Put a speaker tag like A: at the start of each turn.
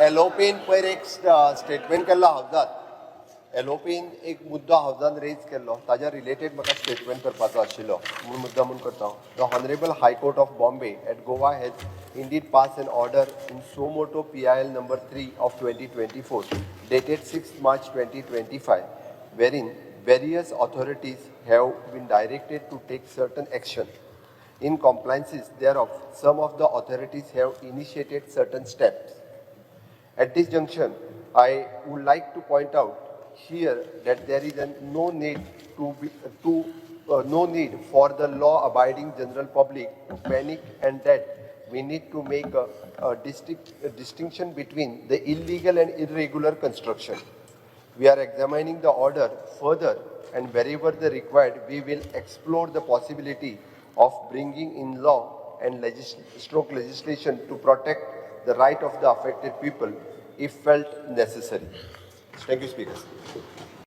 A: एलोपेन पयर एक स्टेटमेंट केल्लो हावजात एलोपेन एक मुद्दो हावजान रेज केल्लो ताज्या रिलेटेड म्हाका स्टेटमेंट करपाचो आशिल्लो म्हणून मुद्दामून करता the honourable high court of Bombay at Goa has indeed passed an order in suo motu PIL number 3 of 2024 dated 6 March 2025 wherein various authorities have been directed to take certain action. In compliances thereof, some of the authorities have initiated certain steps. At this junction, I would like to point out here that there is no need for the law-abiding general public to panic, and that we need to make a distinction between the illegal and irregular construction. We are examining the order further, and wherever the required, we will explore the possibility of bringing in law and legislation to protect the right of the affected people if felt necessary. Thank you, Speaker.